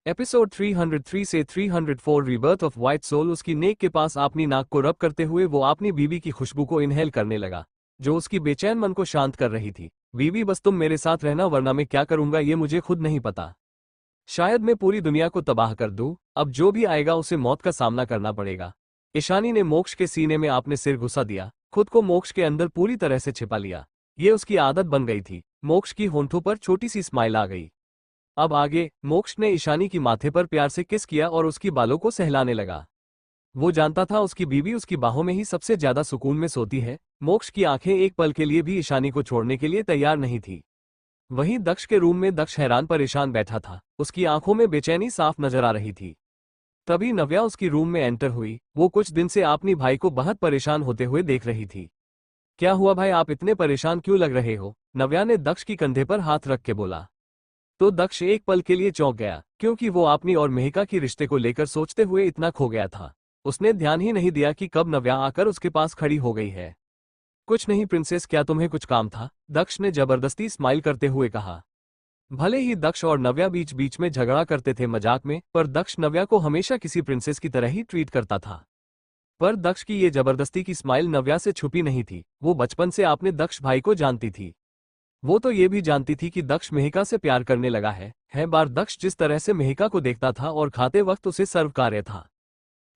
Episode 303 से 304 rebirth of white soul. उसकी नेक के पास अपनी नाक को रब करते हुए वो अपनी बीवी की खुशबू को इनहेल करने लगा, जो उसकी बेचैन मन को शांत कर रही थी। बीवी, बस तुम मेरे साथ रहना, वरना मैं क्या करूंगा ये मुझे खुद नहीं पता। शायद मैं पूरी दुनिया को तबाह कर दूं। अब जो भी आएगा उसे मौत का सामना करना पड़ेगा। ईशानी ने मोक्ष के सीने में अपने सिर घुसा दिया, खुद को मोक्ष के अंदर पूरी तरह से छिपा लिया। ये उसकी आदत बन गई थी। मोक्ष की होंठों पर छोटी सी स्माइल आ गई। अब आगे मोक्ष ने ईशानी की माथे पर प्यार से किस किया और उसकी बालों को सहलाने लगा। वो जानता था उसकी बीवी उसकी बाहों में ही सबसे ज्यादा सुकून में सोती है। मोक्ष की आंखें एक पल के लिए भी ईशानी को छोड़ने के लिए तैयार नहीं थी। वहीं दक्ष के रूम में दक्ष हैरान परेशान बैठा था, उसकी आंखों में बेचैनी साफ नजर आ रही थी। तभी नव्या उसकी रूम में एंटर हुई। वो कुछ दिन से अपनी भाई को बहुत परेशान होते हुए देख रही थी। क्या हुआ भाई, आप इतने परेशान क्यों लग रहे हो? नव्या ने दक्ष की कंधे पर हाथ रख के बोला। तो दक्ष एक पल के लिए चौंक गया, क्योंकि वो अपनी और मेहिका की रिश्ते को लेकर सोचते हुए इतना खो गया था। उसने ध्यान ही नहीं दिया कि कब नव्या आकर उसके पास खड़ी हो गई है। कुछ नहीं प्रिंसेस, क्या तुम्हें कुछ काम था? दक्ष ने जबरदस्ती स्माइल करते हुए कहा। भले ही दक्ष और नव्या बीच बीच में झगड़ा करते थे मजाक में, पर दक्ष नव्या को हमेशा किसी प्रिंसेस की तरह ही ट्रीट करता था। पर दक्ष की ये जबरदस्ती की स्माइल नव्या से छुपी नहीं थी। वो बचपन से अपने दक्ष भाई को जानती थी। वो तो ये भी जानती थी कि दक्ष मेहिका से प्यार करने लगा है बार दक्ष जिस तरह से मेहिका को देखता था और खाते वक्त उसे सर्वकार्य था,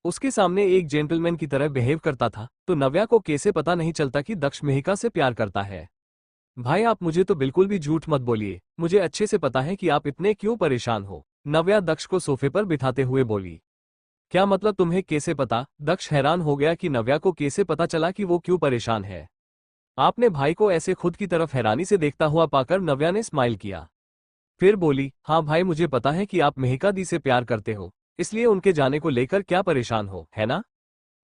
उसके सामने एक जेंटलमैन की तरह बिहेव करता था, तो नव्या को कैसे पता नहीं चलता कि दक्ष मेहिका से प्यार करता है? भाई, आप मुझे तो बिल्कुल भी झूठ मत बोलिए, मुझे अच्छे से पता है कि आप इतने क्यों परेशान हो। नव्या दक्ष को सोफे पर बिठाते हुए बोली। क्या मतलब तुम्हें कैसे पता? दक्ष हैरान हो गया कि नव्या को कैसे पता चला कि वो क्यों परेशान है। आपने भाई को ऐसे खुद की तरफ हैरानी से देखता हुआ पाकर नव्या ने स्माइल किया। फिर बोली, हाँ भाई, मुझे पता है कि आप मेहिका दी से प्यार करते हो, इसलिए उनके जाने को लेकर क्या परेशान हो, है ना?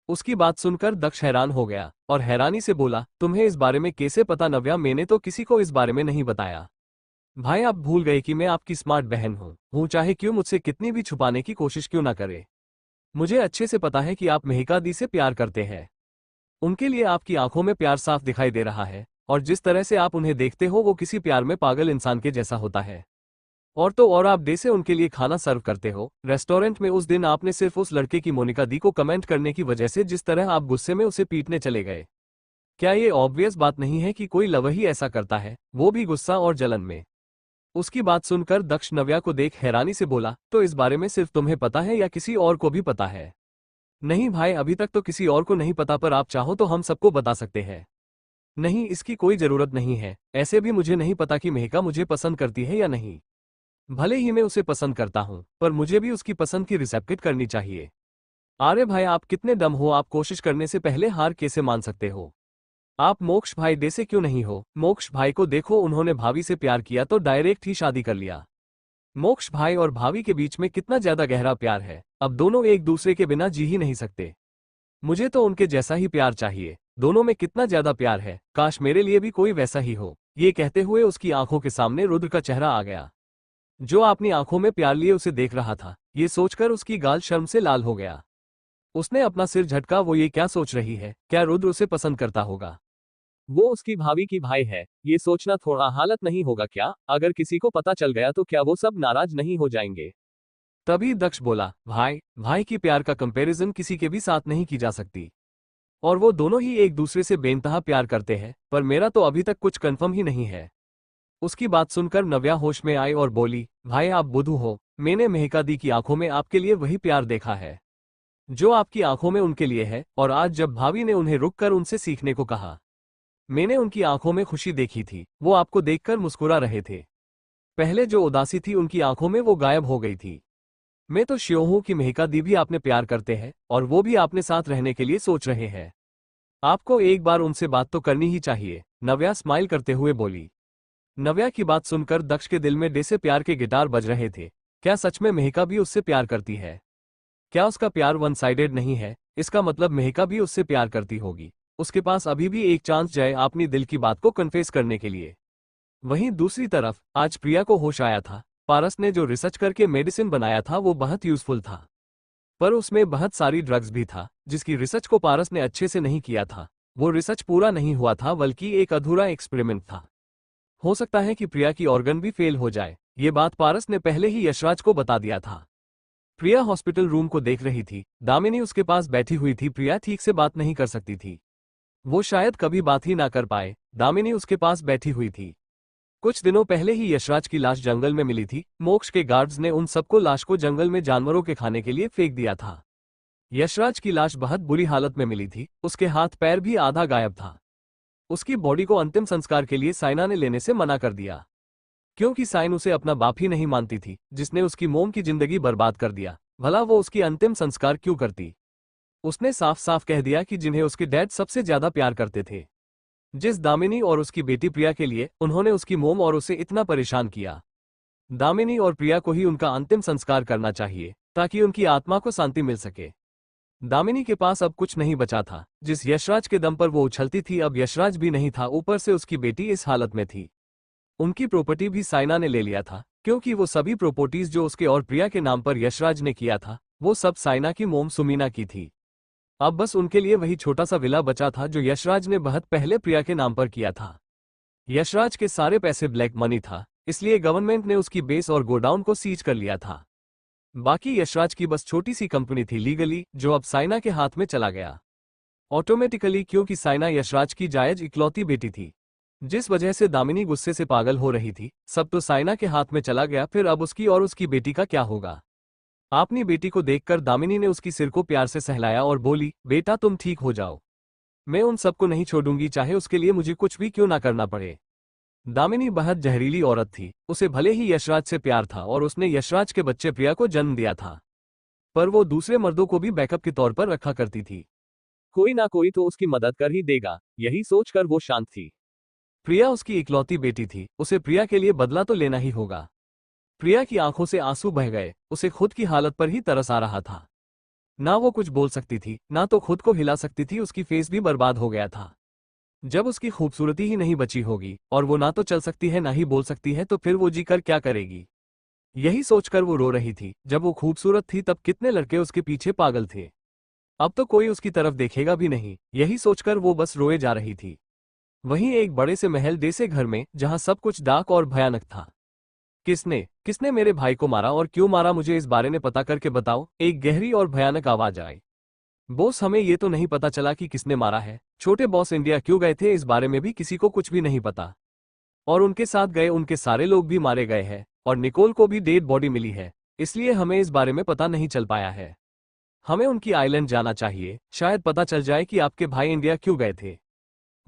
उसकी बात सुनकर दक्ष हैरान हो गया और हैरानी से बोला, तुम्हें इस बारे में कैसे पता नव्या? मैंने तो किसी को इस बारे में नहीं बताया। भाई, आप भूल गए कि मैं आपकी स्मार्ट बहन हूँ, चाहे क्यों मुझसे कितनी भी छुपाने की कोशिश क्यों ना करे। मुझे अच्छे से पता है कि आप मेहिका दी से प्यार करते हैं। उनके लिए आपकी आंखों में प्यार साफ दिखाई दे रहा है, और जिस तरह से आप उन्हें देखते हो वो किसी प्यार में पागल इंसान के जैसा होता है। और तो और आप डे से उनके लिए खाना सर्व करते हो। रेस्टोरेंट में उस दिन आपने सिर्फ उस लड़के की मोनिका दी को कमेंट करने की वजह से जिस तरह आप गुस्से में उसे पीटने चले गए। क्या ये ऑब्वियस बात नहीं है कि कोई लवर ही ऐसा करता है, वो भी गुस्सा और जलन में? उसकी बात सुनकर दक्ष नव्या को देख हैरानी से बोला, तो इस बारे में सिर्फ तुम्हें पता है या किसी और को भी पता है? नहीं भाई, अभी तक तो किसी और को नहीं पता, पर आप चाहो तो हम सबको बता सकते हैं। नहीं, इसकी कोई जरूरत नहीं है। ऐसे भी मुझे नहीं पता कि मेहिका मुझे पसंद करती है या नहीं। भले ही मैं उसे पसंद करता हूं, पर मुझे भी उसकी पसंद की रिस्पेक्ट करनी चाहिए। अरे भाई, आप कितने डम हो, आप कोशिश करने से पहले हार कैसे मान सकते हो? आप मोक्ष भाई डे से क्यों नहीं हो? मोक्ष भाई को देखो, उन्होंने भाभी से प्यार किया तो डायरेक्ट ही शादी कर लिया। मोक्ष भाई और भाभी के बीच में कितना ज्यादा गहरा प्यार है, अब दोनों एक दूसरे के बिना जी ही नहीं सकते। मुझे तो उनके जैसा ही प्यार चाहिए। दोनों में कितना ज्यादा प्यार है, काश मेरे लिए भी कोई वैसा ही हो। ये कहते हुए उसकी आंखों के सामने रुद्र का चेहरा आ गया, जो अपनी आंखों में प्यार लिए उसे देख रहा था। ये सोचकर उसकी गाल शर्म से लाल हो गया। उसने अपना सिर झटका। वो ये क्या सोच रही है? क्या रुद्र उसे पसंद करता होगा? वो उसकी भाभी की भाई है, ये सोचना थोड़ा हालत नहीं होगा क्या? अगर किसी को पता चल गया तो क्या वो सब नाराज नहीं हो जाएंगे? तभी दक्ष बोला, भाई भाई की प्यार का कंपैरिजन किसी के भी साथ नहीं की जा सकती, और वो दोनों ही एक दूसरे से बेइंतहा प्यार करते हैं, पर मेरा तो अभी तक कुछ कंफर्म ही नहीं है। उसकी बात सुनकर नव्या होश में आई और बोली, भाई आप बुद्धू हो। मैंने मेहिका दी की आंखों में आपके लिए वही प्यार देखा है जो आपकी आंखों में उनके लिए है, और आज जब भाभी ने उन्हें रुककर उनसे सीखने को कहा, मैंने उनकी आंखों में खुशी देखी थी। वो आपको देखकर मुस्कुरा रहे थे। पहले जो उदासी थी उनकी आंखों में वो गायब हो गई थी। मैं तो श्योर हूं कि मेहिका दी भी आपने प्यार करते हैं, और वो भी आपने साथ रहने के लिए सोच रहे हैं। आपको एक बार उनसे बात तो करनी ही चाहिए। नव्या स्माइल करते हुए बोली। नव्या की बात सुनकर दक्ष के दिल में डे से प्यार के गिटार बज रहे थे। क्या सच में मेहिका भी उससे प्यार करती है? क्या उसका प्यार वन साइडेड नहीं है? इसका मतलब मेहिका भी उससे प्यार करती होगी। उसके पास अभी भी एक चांस जाए अपनी दिल की बात को कन्फेस करने के लिए। वहीं दूसरी तरफ आज प्रिया को होश आया था। पारस ने जो रिसर्च करके मेडिसिन बनाया था वो बहुत यूजफुल था, पर उसमें बहुत सारी ड्रग्स भी था, जिसकी रिसर्च को पारस ने अच्छे से नहीं किया था। वो रिसर्च पूरा नहीं हुआ था, बल्कि एक अधूरा एक्सपेरिमेंट था। हो सकता है कि प्रिया की ऑर्गन भी फेल हो जाए। ये बात पारस ने पहले ही यशराज को बता दिया था। प्रिया हॉस्पिटल रूम को देख रही थी। दामिनी उसके पास बैठी हुई थी। प्रिया ठीक से बात नहीं कर सकती थी। वो शायद कभी बात ही ना कर पाए। दामिनी उसके पास बैठी हुई थी। कुछ दिनों पहले ही यशराज की लाश जंगल में मिली थी। मोक्ष के गार्ड्स ने उन सबको लाश को जंगल में जानवरों के खाने के लिए फेंक दिया था। यशराज की लाश बहुत बुरी हालत में मिली थी। उसके हाथ पैर भी आधा गायब था। उसकी बॉडी को अंतिम संस्कार के लिए साइना ने लेने से मना कर दिया, क्योंकि साइन उसे अपना बाप ही नहीं मानती थी, जिसने उसकी मोम की जिंदगी बर्बाद कर दिया। भला वो उसकी अंतिम संस्कार क्यों करती। उसने साफ साफ कह दिया कि जिन्हें उसके डैड सबसे ज्यादा प्यार करते थे, जिस दामिनी और उसकी बेटी प्रिया के लिए उन्होंने उसकी मोम और उसे इतना परेशान किया, दामिनी और प्रिया को ही उनका अंतिम संस्कार करना चाहिए ताकि उनकी आत्मा को शांति मिल सके। दामिनी के पास अब कुछ नहीं बचा था। जिस यशराज के दम पर वो उछलती थी, अब यशराज भी नहीं था। ऊपर से उसकी बेटी इस हालत में थी। उनकी प्रॉपर्टी भी साइना ने ले लिया था, क्योंकि वो सभी प्रॉपर्टीज जो उसके और प्रिया के नाम पर यशराज ने किया था, वो सब साइना की मोम सुमीना की थी। अब बस उनके लिए वही छोटा सा विला बचा था जो यशराज ने बहुत पहले प्रिया के नाम पर किया था। यशराज के सारे पैसे ब्लैक मनी था, इसलिए गवर्नमेंट ने उसकी बेस और गोडाउन को सीज कर लिया था। बाकी यशराज की बस छोटी सी कंपनी थी लीगली, जो अब साइना के हाथ में चला गया ऑटोमेटिकली, क्योंकि साइना यशराज की जायज इकलौती बेटी थी। जिस वजह से दामिनी गुस्से से पागल हो रही थी। सब तो साइना के हाथ में चला गया, फिर अब उसकी और उसकी बेटी का क्या होगा। अपनी बेटी को देखकर दामिनी ने उसकी सिर को प्यार से सहलाया और बोली, बेटा तुम ठीक हो जाओ, मैं उन सबको नहीं छोड़ूंगी, चाहे उसके लिए मुझे कुछ भी क्यों ना करना पड़े। दामिनी बहुत जहरीली औरत थी। उसे भले ही यशराज से प्यार था और उसने यशराज के बच्चे प्रिया को जन्म दिया था, पर वो दूसरे मर्दों को भी बैकअप के तौर पर रखा करती थी। कोई ना कोई तो उसकी मदद कर ही देगा, यही सोचकर वो शांत थी। प्रिया उसकी इकलौती बेटी थी, उसे प्रिया के लिए बदला तो लेना ही होगा। प्रिया की आंखों से आंसू बह गए। उसे खुद की हालत पर ही तरस आ रहा था। ना वो कुछ बोल सकती थी, ना तो खुद को हिला सकती थी। उसकी फेस भी बर्बाद हो गया था। जब उसकी खूबसूरती ही नहीं बची होगी और वो ना तो चल सकती है ना ही बोल सकती है, तो फिर वो जीकर क्या करेगी। यही सोचकर वो रो रही थी। जब वो खूबसूरत थी तब कितने लड़के उसके पीछे पागल थे, अब तो कोई उसकी तरफ देखेगा भी नहीं। यही सोचकर वो बस रोए जा रही थी। वहीं एक बड़े से महल जैसे घर में, जहां सब कुछ डार्क और भयानक था। किसने किसने मेरे भाई को मारा और क्यों मारा, मुझे इस बारे में पता करके बताओ। एक गहरी और भयानक आवाज आई। बॉस, हमें ये तो नहीं पता चला कि किसने मारा है। छोटे बॉस इंडिया क्यों गए थे, इस बारे में भी किसी को कुछ भी नहीं पता। और उनके साथ गए उनके सारे लोग भी मारे गए हैं और निकोल को भी डेड बॉडी मिली है, इसलिए हमें इस बारे में पता नहीं चल पाया है। हमें उनकी आइलैंड जाना चाहिए, शायद पता चल जाए कि आपके भाई इंडिया क्यों गए थे।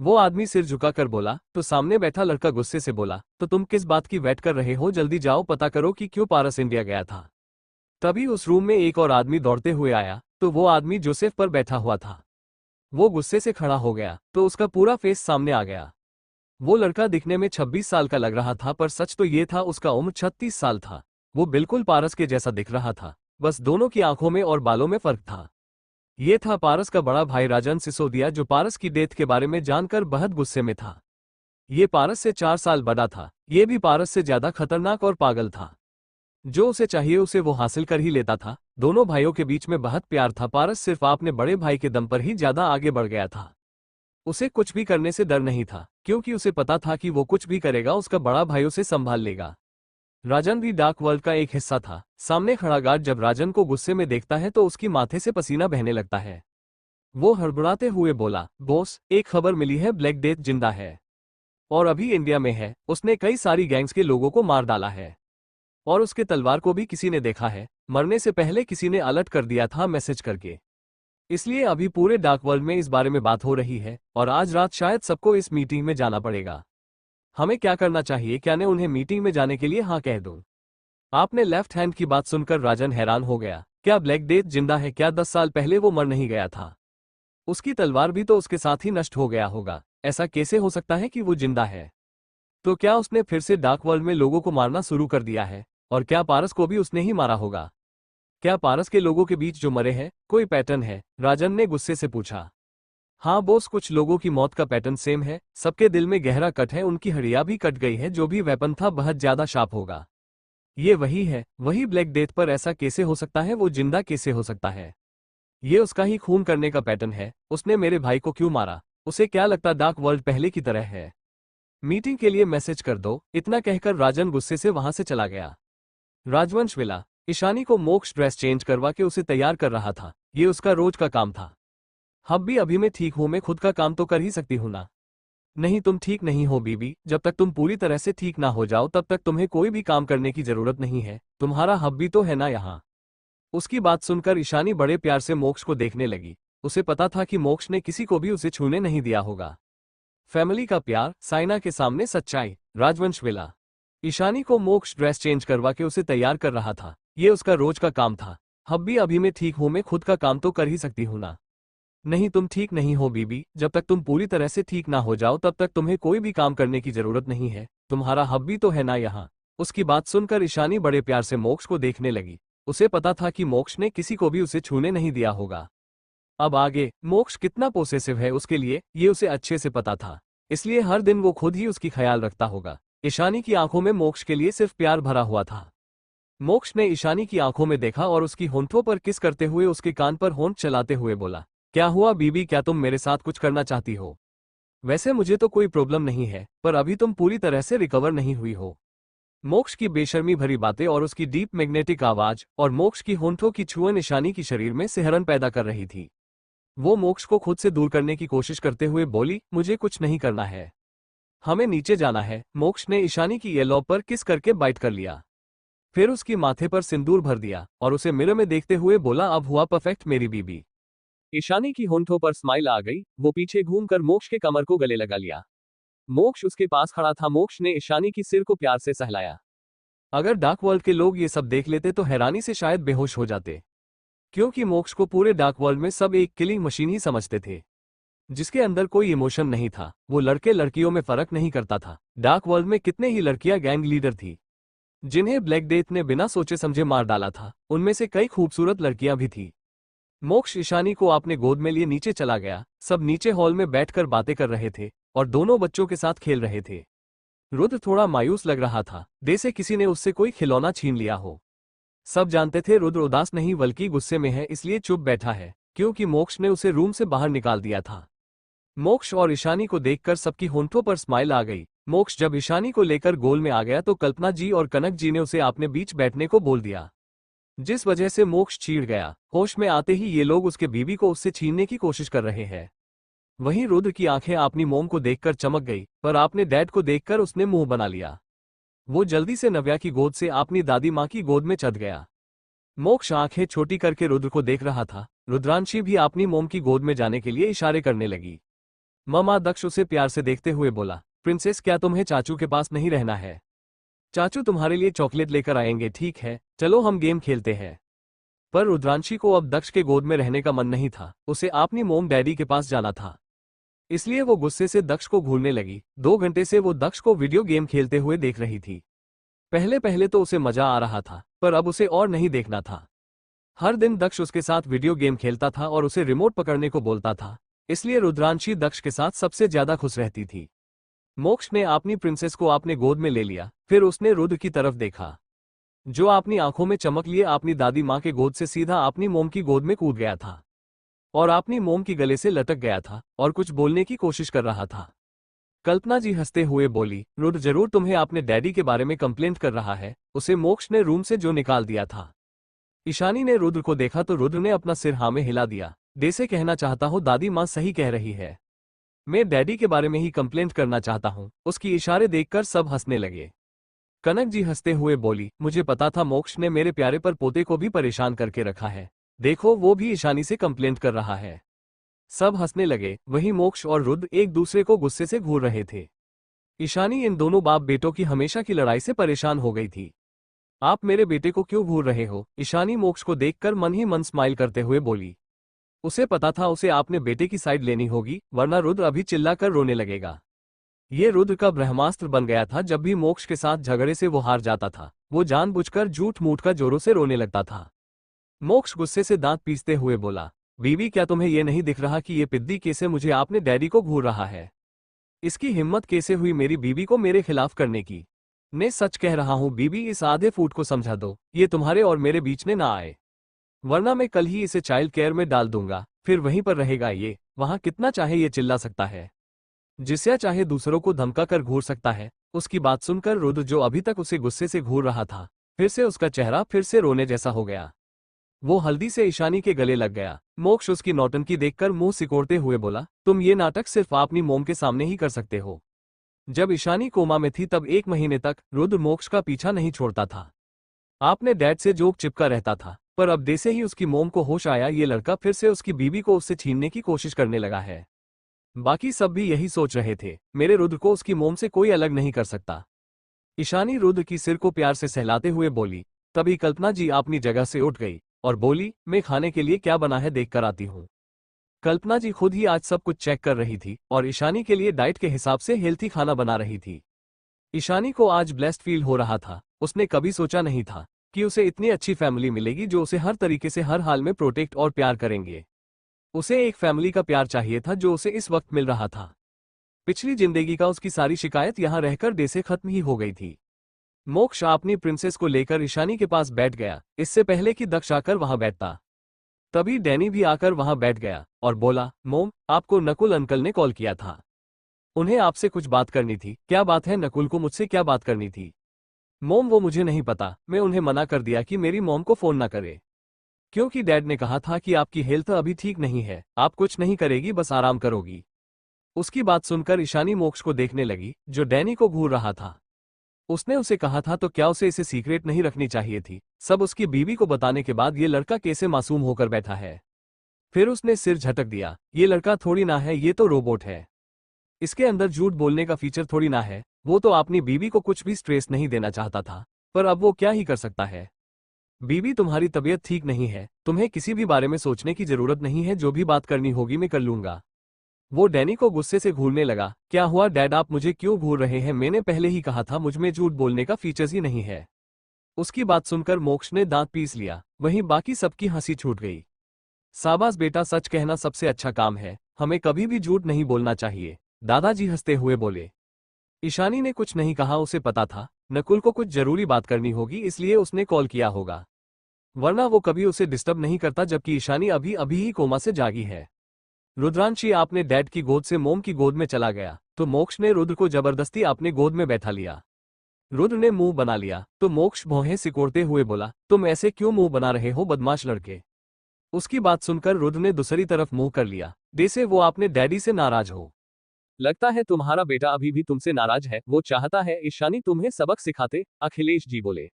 वो आदमी सिर झुकाकर बोला। तो सामने बैठा लड़का गुस्से से बोला, तो तुम किस बात की वेट कर रहे हो, जल्दी जाओ पता करो कि क्यों पारस इंडिया गया था। तभी उस रूम में एक और आदमी दौड़ते हुए आया, तो वो आदमी जोसेफ पर बैठा हुआ था। वो गुस्से से खड़ा हो गया तो उसका पूरा फेस सामने आ गया। वो लड़का दिखने में 26 साल का लग रहा था, पर सच तो ये था उसका उम्र 36 साल था। वो बिल्कुल पारस के जैसा दिख रहा था, बस दोनों की आंखों में और बालों में फर्क था। ये था पारस का बड़ा भाई राजन सिसोदिया, जो पारस की डेथ के बारे में जानकर बहुत गुस्से में था। ये पारस से 4 साल बड़ा था। ये भी पारस से ज्यादा खतरनाक और पागल था। जो उसे चाहिए उसे वो हासिल कर ही लेता था। दोनों भाइयों के बीच में बहुत प्यार था। पारस सिर्फ अपने बड़े भाई के दम पर ही ज्यादा आगे बढ़ गया था। उसे कुछ भी करने से डर नहीं था, क्योंकि उसे पता था कि वो कुछ भी करेगा उसका बड़ा भाई उसे संभाल लेगा। राजन भी डार्क वर्ल्ड का एक हिस्सा था। सामने खड़ा गार्ड जब राजन को गुस्से में देखता है तो उसकी माथे से पसीना बहने लगता है। वो हड़बड़ाते हुए बोला, बॉस, एक खबर मिली है, ब्लैक डेथ जिंदा है और अभी इंडिया में है। उसने कई सारी गैंग्स के लोगों को मार डाला है और उसके तलवार को भी किसी ने देखा है। मरने से पहले किसी ने अलर्ट कर दिया था मैसेज करके, इसलिए अभी पूरे डार्क वर्ल्ड में इस बारे में बात हो रही है और आज रात शायद सबको इस मीटिंग में जाना पड़ेगा। हमें क्या करना चाहिए, क्या ने उन्हें मीटिंग में जाने के लिए हाँ कह दूं? आपने लेफ्ट हैंड की बात सुनकर राजन हैरान हो गया। क्या ब्लैक डेथ जिंदा है? क्या 10 साल पहले वो मर नहीं गया था? उसकी तलवार भी तो उसके साथ ही नष्ट हो गया होगा। ऐसा कैसे हो सकता है कि वो जिंदा है? तो क्या उसने फिर से डार्क वर्ल्ड में लोगों को मारना शुरू कर दिया है? और क्या पारस को भी उसने ही मारा होगा? क्या पारस के लोगों के बीच जो मरे हैं कोई पैटर्न है? राजन ने गुस्से से पूछा। हाँ बॉस, कुछ लोगों की मौत का पैटर्न सेम है। सबके दिल में गहरा कट है, उनकी हड्डियां भी कट गई है। जो भी वेपन था बहुत ज्यादा शार्प होगा। ये वही है, वही ब्लैक डेथ। पर ऐसा कैसे हो सकता है? वो जिंदा कैसे हो सकता है? ये उसका ही खून करने का पैटर्न है। उसने मेरे भाई को क्यों मारा? उसे क्या लगता डार्क वर्ल्ड पहले की तरह है? मीटिंग के लिए मैसेज कर दो। इतना कहकर राजन गुस्से से वहां से चला गया। राजवंश विला। ईशानी को मोक्ष ड्रेस चेंज करवा के उसे तैयार कर रहा था। ये उसका रोज का काम था। अब अभी मैं ठीक हूं, मैं खुद का काम तो कर ही सकती हूं ना। नहीं, तुम ठीक नहीं हो बीबी, जब तक तुम पूरी तरह से ठीक ना हो जाओ तब तक तुम्हें कोई भी काम करने की जरूरत नहीं है। तुम्हारा हब्बी तो है ना यहाँ। उसकी बात सुनकर ईशानी बड़े प्यार से मोक्ष को देखने लगी। उसे पता था कि मोक्ष ने किसी को भी उसे छूने नहीं दिया होगा। फैमिली का प्यार, साइना के सामने सच्चाई, राजवंश विला। ईशानी को मोक्ष ड्रेस चेंज करवा के उसे तैयार कर रहा था। ये उसका रोज का काम था। हब्बी अभी मैं ठीक हूं, मैं खुद का काम तो कर ही सकती हूं ना। नहीं, तुम ठीक नहीं हो बीबी, जब तक तुम पूरी तरह से ठीक ना हो जाओ तब तक तुम्हें कोई भी काम करने की जरूरत नहीं है। तुम्हारा हब्बी तो है ना यहाँ। उसकी बात सुनकर ईशानी बड़े प्यार से मोक्ष को देखने लगी। उसे पता था कि मोक्ष ने किसी को भी उसे छूने नहीं दिया होगा। अब आगे मोक्ष कितना पोसेसिव है उसके लिए, ये उसे अच्छे से पता था। इसलिए हर दिन वो खुद ही उसकी ख्याल रखता होगा। ईशानी की आंखों में मोक्ष के लिए सिर्फ प्यार भरा हुआ था। मोक्ष ने ईशानी की आंखों में देखा और उसकी होंठों पर किस करते हुए उसके कान पर होंठ चलाते हुए बोला, क्या हुआ बीबी, क्या तुम मेरे साथ कुछ करना चाहती हो? वैसे मुझे तो कोई प्रॉब्लम नहीं है, पर अभी तुम पूरी तरह से रिकवर नहीं हुई हो। मोक्ष की बेशर्मी भरी बातें और उसकी डीप मैग्नेटिक आवाज और मोक्ष की होंठों की छुअन ईशानी की शरीर में सिहरन पैदा कर रही थी। वो मोक्ष को खुद से दूर करने की कोशिश करते हुए बोली, मुझे कुछ नहीं करना है, हमें नीचे जाना है। मोक्ष ने ईशानी की येलो पर किस करके बाइट कर लिया। फिर उसकी माथे पर सिंदूर भर दिया और उसे मिरर में देखते हुए बोला, अब हुआ परफेक्ट मेरी बीबी। ईशानी की होंठों पर स्माइल आ गई। वो पीछे घूमकर मोक्ष के कमर को गले लगा लिया। मोक्ष उसके पास खड़ा था। मोक्ष ने ईशानी की सिर को प्यार से सहलाया। अगर डार्क वर्ल्ड के लोग ये सब देख लेते तो हैरानी से शायद बेहोश हो जाते, क्योंकि मोक्ष को पूरे डार्क वर्ल्ड में सब एक किलिंग मशीन ही समझते थे, जिसके अंदर कोई इमोशन नहीं था। वो लड़के लड़कियों में फर्क नहीं करता था। डार्क वर्ल्ड में कितने ही लड़कियां गैंग लीडर थी जिन्हें ब्लैक डेथ ने बिना सोचे समझे मार डाला था। उनमें से कई खूबसूरत लड़कियां भी थी। मोक्ष ईशानी को अपने गोद में लिए नीचे चला गया। सब नीचे हॉल में बैठकर बातें कर रहे थे और दोनों बच्चों के साथ खेल रहे थे। रुद्र थोड़ा मायूस लग रहा था, जैसे किसी ने उससे कोई खिलौना छीन लिया हो। सब जानते थे रुद्र उदास नहीं बल्कि गुस्से में है, इसलिए चुप बैठा है क्योंकि मोक्ष ने उसे रूम से बाहर निकाल दिया था। मोक्ष और ईशानी को देखकर सबकी होंठों पर स्माइल आ गई। मोक्ष जब ईशानी को लेकर गोल में आ गया तो कल्पना जी और कनक जी ने उसे अपने बीच बैठने को बोल दिया, जिस वजह से मोक्ष चीड़ गया। होश में आते ही ये लोग उसके बीवी को उससे छीनने की कोशिश कर रहे हैं। वहीं रुद्र की आंखें अपनी मोम को देखकर चमक गई, पर आपने डैड को देखकर उसने मुंह बना लिया। वो जल्दी से नव्या की गोद से अपनी दादी माँ की गोद में चढ़ गया। मोक्ष आंखें छोटी करके रुद्र को देख रहा था। रुद्रांशी भी अपनी मोम की गोद में जाने के लिए इशारे करने लगी। ममा दक्ष उसे प्यार से देखते हुए बोला, प्रिंसेस क्या तुम्हें चाचू के पास नहीं रहना है? चाचू तुम्हारे लिए चॉकलेट लेकर आएंगे, ठीक है चलो हम गेम खेलते हैं। पर रुद्रांशी को अब दक्ष के गोद में रहने का मन नहीं था। उसे अपनी मोम डैडी के पास जाना था, इसलिए वो गुस्से से दक्ष को घूरने लगी। 2 घंटे से वो दक्ष को वीडियो गेम खेलते हुए देख रही थी। पहले पहले तो उसे मजा आ रहा था, पर अब उसे और नहीं देखना था। हर दिन दक्ष उसके साथ वीडियो गेम खेलता था और उसे रिमोट पकड़ने को बोलता था, इसलिए रुद्रांशी दक्ष के साथ सबसे ज्यादा खुश रहती थी। मोक्ष ने अपनी प्रिंसेस को अपने गोद में ले लिया। फिर उसने रुद्र की तरफ देखा, जो अपनी आंखों में चमक लिए अपनी दादी माँ के गोद से सीधा अपनी मोम की गोद में कूद गया था और अपनी मोम की गले से लटक गया था और कुछ बोलने की कोशिश कर रहा था। कल्पना जी हंसते हुए बोली, रुद्र जरूर तुम्हें अपने डैडी के बारे में कंप्लेंट कर रहा है, उसे मोक्ष ने रूम से जो निकाल दिया था। ईशानी ने रुद्र को देखा तो रुद्र ने अपना सिर हाँ में हिला दिया, जैसे कहना चाहता हो दादी माँ सही कह रही है, मैं डैडी के बारे में ही कंप्लेंट करना चाहता हूँ। उसकी इशारे देखकर सब हंसने लगे। कनक जी हंसते हुए बोली, मुझे पता था मोक्ष ने मेरे प्यारे पर पोते को भी परेशान करके रखा है, देखो वो भी ईशानी से कंप्लेंट कर रहा है। सब हंसने लगे। वहीं मोक्ष और रुद्र एक दूसरे को गुस्से से घूर रहे थे। ईशानी इन दोनों बाप बेटों की हमेशा की लड़ाई से परेशान हो गई थी। आप मेरे बेटे को क्यों घूर रहे हो? ईशानी मोक्ष को देखकर मन ही मन स्माइल करते हुए बोली। उसे पता था उसे अपने बेटे की साइड लेनी होगी, वरना रुद्र अभी चिल्लाकर रोने लगेगा। ये रुद्र का ब्रह्मास्त्र बन गया था। जब भी मोक्ष के साथ झगड़े से वो हार जाता था, वो जानबूझकर झूठ मूठ का जोरों से रोने लगता था। मोक्ष गुस्से से दांत पीसते हुए बोला, बीवी क्या तुम्हें ये नहीं दिख रहा कि ये पिद्दी कैसे मुझे आपने डैडी को घूर रहा है? इसकी हिम्मत कैसे हुई मेरी बीवी को मेरे खिलाफ करने की? मैं सच कह रहा हूँ बीवी, इस आधे फूट को समझा दो, ये तुम्हारे और मेरे बीच में ना आए, वरना मैं कल ही इसे चाइल्ड केयर में डाल दूंगा, फिर वहीं पर रहेगा ये, वहां कितना चाहे ये चिल्ला सकता है, जिससे चाहे दूसरों को धमका कर घूर सकता है। उसकी बात सुनकर रुद्र, जो अभी तक उसे गुस्से से घूर रहा था, फिर से उसका चेहरा फिर से रोने जैसा हो गया। वो हल्दी से ईशानी के गले लग गया। मोक्ष उसकी नौटंकी देखकर मुंह सिकोड़ते हुए बोला, तुम ये नाटक सिर्फ अपनी मोम के सामने ही कर सकते हो। जब ईशानी कोमा में थी तब 1 महीने तक रुद्र मोक्ष का पीछा नहीं छोड़ता था। आपने डैड से जोक चिपका रहता था, पर अब जैसे ही उसकी मोम को होश आया ये लड़का फिर से उसकी बीवी को उससे छीनने की कोशिश करने लगा है। बाकी सब भी यही सोच रहे थे, मेरे रुद्र को उसकी मोम से कोई अलग नहीं कर सकता। ईशानी रुद्र की सिर को प्यार से सहलाते हुए बोली। तभी कल्पना जी अपनी जगह से उठ गई और बोली, मैं खाने के लिए क्या बना है देख कर आती हूँ। कल्पना जी खुद ही आज सब कुछ चेक कर रही थी और ईशानी के लिए डाइट के हिसाब से हेल्थी खाना बना रही थी। ईशानी को आज ब्लेस्ड फील हो रहा था। उसने कभी सोचा नहीं था कि उसे इतनी अच्छी फैमिली मिलेगी जो उसे हर तरीके से हर हाल में प्रोटेक्ट और प्यार करेंगे। उसे एक फैमिली का प्यार चाहिए था जो उसे इस वक्त मिल रहा था। पिछली जिंदगी का उसकी सारी शिकायत यहां रहकर डे से खत्म ही हो गई थी। मोक्ष अपनी प्रिंसेस को लेकर ईशानी के पास बैठ गया, इससे पहले कि दक्ष आकर वहां बैठता। तभी डैनी भी आकर वहां बैठ गया और बोला, मोम, आपको नकुल अंकल ने कॉल किया था। उन्हें आपसे कुछ बात करनी थी। क्या बात है? नकुल को मुझसे क्या बात करनी थी? मोम, वो मुझे नहीं पता। मैं उन्हें मना कर दिया कि मेरी मोम को फोन ना करे, क्योंकि डैड ने कहा था कि आपकी हेल्थ अभी ठीक नहीं है, आप कुछ नहीं करेगी, बस आराम करोगी। उसकी बात सुनकर ईशानी मोक्ष को देखने लगी, जो डैनी को घूर रहा था। उसने उसे कहा था तो क्या उसे इसे सीक्रेट नहीं रखनी चाहिए थी? सब उसकी बीवी को बताने के बाद ये लड़का कैसे मासूम होकर बैठा है? फिर उसने सिर झटक दिया। ये लड़का थोड़ी ना है, ये तो रोबोट है। इसके अंदर झूठ बोलने का फीचर थोड़ी ना है। वो तो अपनी बीवी को कुछ भी स्ट्रेस नहीं देना चाहता था, पर अब वो क्या ही कर सकता है। बीवी, तुम्हारी तबीयत ठीक नहीं है, तुम्हें किसी भी बारे में सोचने की जरूरत नहीं है, जो भी बात करनी होगी मैं कर लूंगा। वो डैनी को गुस्से से घूरने लगा। क्या हुआ डैड, आप मुझे क्यों घूर रहे हैं? मैंने पहले ही कहा था मुझ में झूठ बोलने का फीचर्स ही नहीं है। उसकी बात सुनकर मोक्ष ने दांत पीस लिया। वहीं बाकी सबकी हंसी छूट गई। शाबाश बेटा, सच कहना सबसे अच्छा काम है, हमें कभी भी झूठ नहीं बोलना चाहिए, दादाजी हंसते हुए बोले। ईशानी ने कुछ नहीं कहा। उसे पता था नकुल को कुछ जरूरी बात करनी होगी, इसलिए उसने कॉल किया होगा, वरना वो कभी उसे डिस्टर्ब नहीं करता। जबकि ईशानी अभी अभी ही कोमा से जागी है। रुद्रांशी आपने डैड की गोद से मोम की गोद में चला गया तो मोक्ष ने रुद्र को जबरदस्ती अपने गोद में बैठा लिया। रुद्र ने मुंह बना लिया तो मोक्ष भौहें सिकोड़ते हुए बोला, तुम ऐसे क्यों मुंह बना रहे हो बदमाश लड़के? उसकी बात सुनकर रुद्र ने दूसरी तरफ मुंह कर लिया, जैसे वो अपने डैडी से नाराज हो। लगता है तुम्हारा बेटा अभी भी तुमसे नाराज है, वो चाहता है ईशानी तुम्हें सबक सिखाते, अखिलेश जी बोले।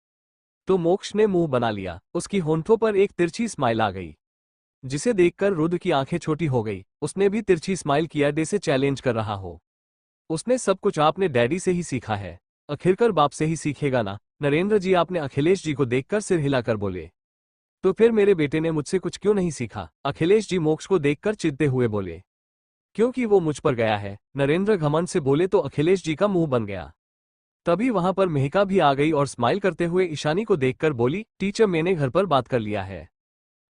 तो मोक्ष ने मुंह बना लिया। उसकी होंठों पर एक तिरछी स्माइल आ गई, जिसे देखकर रुद्र की आंखें छोटी हो गई। उसने भी तिरछी स्माइल किया, जैसे चैलेंज कर रहा हो। उसने सब कुछ आपने डैडी से ही सीखा है, आखिरकार बाप से ही सीखेगा ना? नरेंद्र जी आपने अखिलेश जी को देखकर सिर हिलाकर बोले। तो फिर मेरे बेटे ने मुझसे कुछ क्यों नहीं सीखा? अखिलेश जी मोक्ष को देखकर चिढ़ते हुए बोले। क्योंकि वो मुझ पर गया है, नरेंद्र घमंड से बोले तो अखिलेश जी का मुंह बन गया। तभी वहां पर मेहिका भी आ गई और स्माइल करते हुए ईशानी को देखकर बोली, टीचर मैंने घर पर बात कर लिया है।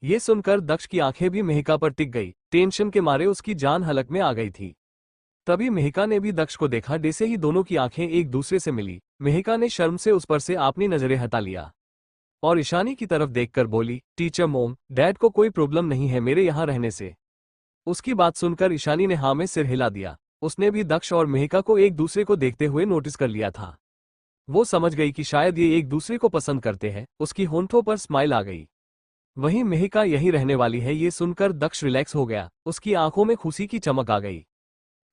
ये सुनकर दक्ष की आंखें भी मेहिका पर टिक गई। टेंशन के मारे उसकी जान हलक में आ गई थी। तभी मेहिका ने भी दक्ष को देखा। जैसे ही दोनों की आंखें एक दूसरे से मिली, मेहिका ने शर्म से उस पर से अपनी नजरें हटा लिया और ईशानी की तरफ देखकर बोली, टीचर मोम, डैड को कोई प्रॉब्लम नहीं है मेरे यहाँ रहने से। उसकी बात सुनकर ईशानी ने हाँ में सिर हिला दिया। उसने भी दक्ष और मेहिका को एक दूसरे को देखते हुए नोटिस कर लिया था। वो समझ गई कि शायद ये एक दूसरे को पसंद करते हैं। उसकी होंठों पर स्माइल आ गई। वहीं मेहिका यहीं रहने वाली है, ये सुनकर दक्ष रिलैक्स हो गया। उसकी आंखों में खुशी की चमक आ गई।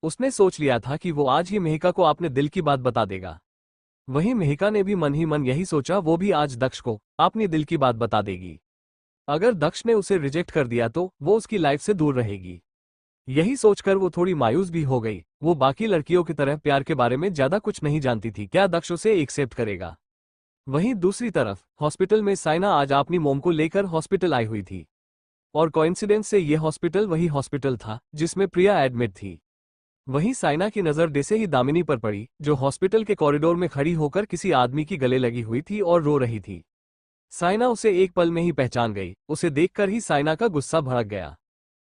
उसने सोच लिया था कि वो आज ही मेहिका को अपने दिल की बात बता देगा। वहीं मेहिका ने भी मन ही मन यही सोचा, वो भी आज दक्ष को अपनी दिल की बात बता देगी। अगर दक्ष ने उसे रिजेक्ट कर दिया तो वो उसकी लाइफ से दूर रहेगी। यही सोचकर वो थोड़ी मायूस भी हो गई। वो बाकी लड़कियों की तरह प्यार के बारे में ज्यादा कुछ नहीं जानती थी। क्या दक्ष उसे एक्सेप्ट करेगा? वहीं दूसरी तरफ हॉस्पिटल में साइना आज अपनी मोम को लेकर हॉस्पिटल आई हुई थी और कोइंसिडेंस से ये हॉस्पिटल वही हॉस्पिटल था जिसमें प्रिया एडमिट थी। वहीं साइना की नजर जैसे ही दामिनी पर पड़ी, जो हॉस्पिटल के कॉरिडोर में खड़ी होकर किसी आदमी की गले लगी हुई थी और रो रही थी। साइना उसे एक पल में ही पहचान गई। उसे देखकर ही साइना का गुस्सा भड़क गया।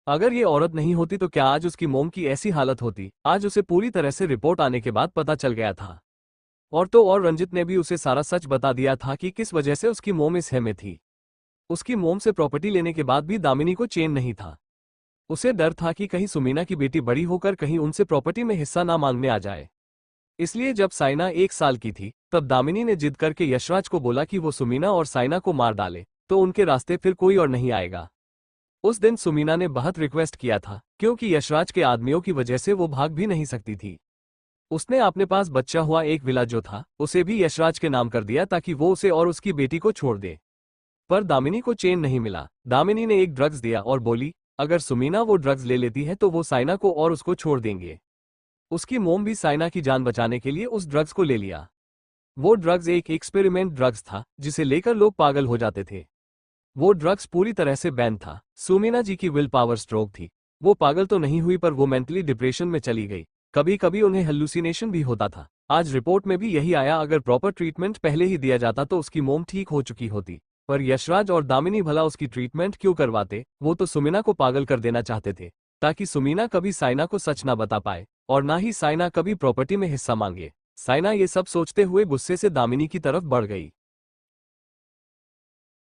अगर ये औरत नहीं होती तो क्या आज उसकी मोम की ऐसी हालत होती? आज उसे पूरी तरह से रिपोर्ट आने के बाद पता चल गया था। और तो और रंजित ने भी उसे सारा सच बता दिया था कि किस वजह से उसकी मोम इस है में थी। उसकी मोम से प्रॉपर्टी लेने के बाद भी दामिनी को चैन नहीं था। उसे डर था कि कहीं सुमीना की बेटी बड़ी होकर कहीं उनसे प्रॉपर्टी में हिस्सा ना मांगने आ जाए। इसलिए जब साइना 1 साल की थी तब दामिनी ने जिद करके यशराज को बोला कि वो सुमीना और साइना को मार डाले तो उनके रास्ते फिर कोई और नहीं आएगा। उस दिन सुमीना ने बहुत रिक्वेस्ट किया था क्योंकि यशराज के आदमियों की वजह से वो भाग भी नहीं सकती थी। उसने अपने पास बच्चा हुआ एक विला जो था उसे भी यशराज के नाम कर दिया ताकि वो उसे और उसकी बेटी को छोड़ दे। पर दामिनी को चैन नहीं मिला। दामिनी ने एक ड्रग्स दिया और बोली अगर सुमीना वो ड्रग्स ले लेती है तो वो साइना को और उसको छोड़ देंगे। उसकी मोम भी साइना की जान बचाने के लिए उस ड्रग्स को ले लिया। वो ड्रग्स एक एक्सपेरिमेंट ड्रग्स था जिसे लेकर लोग पागल हो जाते थे। वो ड्रग्स पूरी तरह से बैन था। सुमीना जी की विल पावर स्ट्रोक थी। वो पागल तो नहीं हुई पर वो मेंटली डिप्रेशन में चली गई। कभी कभी उन्हें हेलुसिनेशन भी होता था। आज रिपोर्ट में भी यही आया। अगर प्रॉपर ट्रीटमेंट पहले ही दिया जाता तो उसकी मोम ठीक हो चुकी होती। पर यशराज और दामिनी भला उसकी ट्रीटमेंट क्यों करवाते? वो तो सुमीना को पागल कर देना चाहते थे ताकि सुमीना कभी साइना को सच ना बता पाए और ना ही साइना कभी प्रॉपर्टी में हिस्सा मांगे। साइना ये सब सोचते हुए गुस्से से दामिनी की तरफ बढ़ गई।